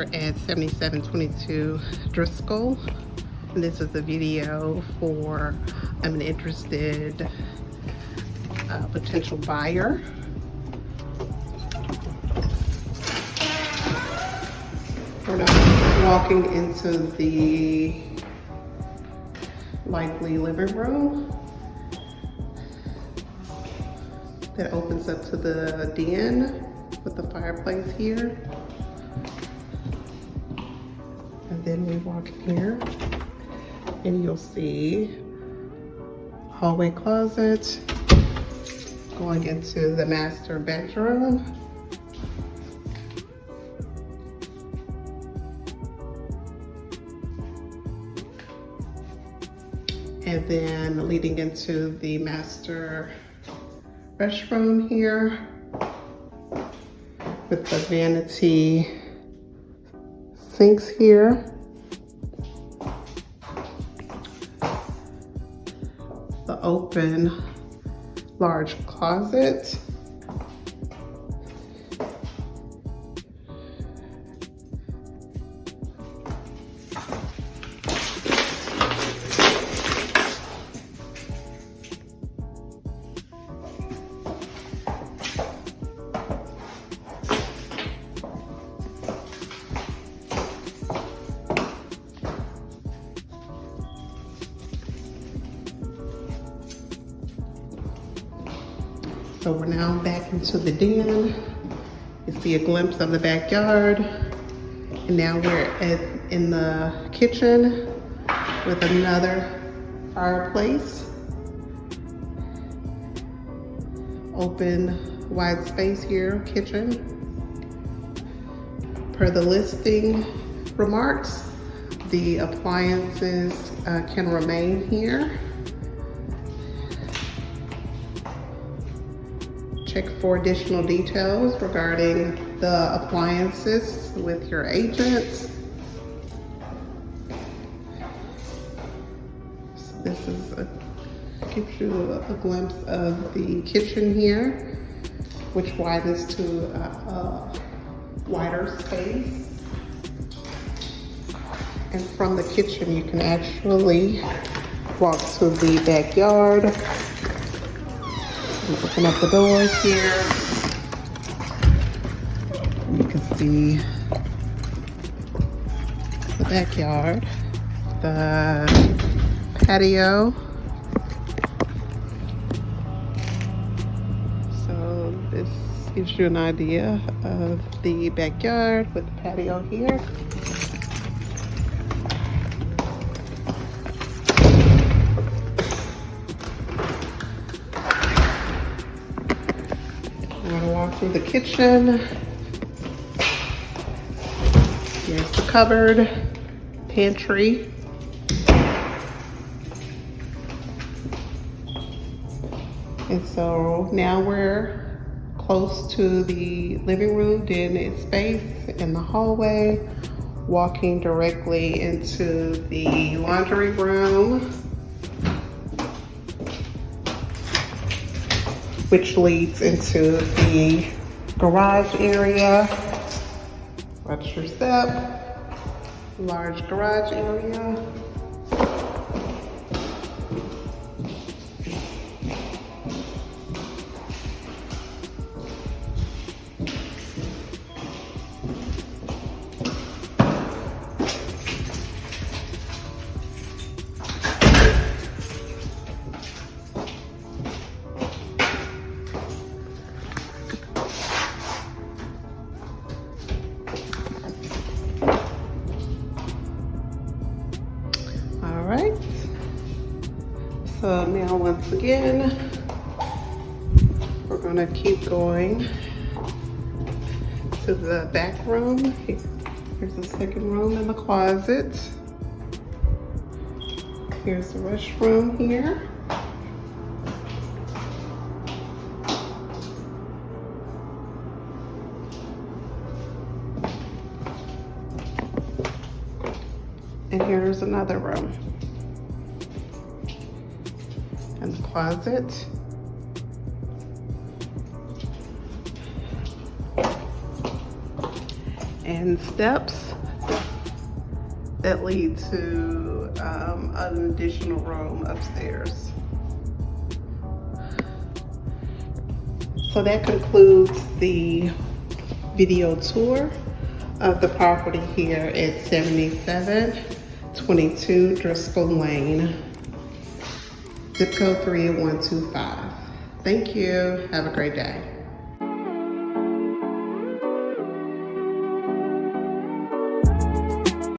here at 7722 Driscoll. And this is a video for an interested potential buyer. We're now walking into the likely living room that opens up to the den with the fireplace here. And then we walk here and you'll see hallway closet going into the master bedroom. And then leading into the master restroom here with the vanity sinks here. The open large closet. So we're now back into the den. You see a glimpse of the backyard. And now we're in the kitchen with another fireplace. Open wide space here, kitchen. Per the listing remarks, the appliances can remain here. Check for additional details regarding the appliances with your agent. So this gives you a glimpse of the kitchen here, which widens to a wider space. And from the kitchen, you can actually walk to the backyard. Open up the doors here. You can see the backyard, the patio. So this gives you an idea of the backyard with the patio here. I'm gonna walk through the kitchen. Here's the cupboard, pantry. And so now we're close to the living room, den space in the hallway, walking directly into the laundry room, which leads into the garage area. Watch your step. Large garage area. Alright, so now once again, we're gonna keep going to the back room. Here's the second room in the closet. Here's the restroom here. And here's another room. And the closet. and steps that lead to an additional room upstairs. So that concludes the video tour of the property here at 7722 Driscoll Lane, zip code 38125. Thank you. Have a great day.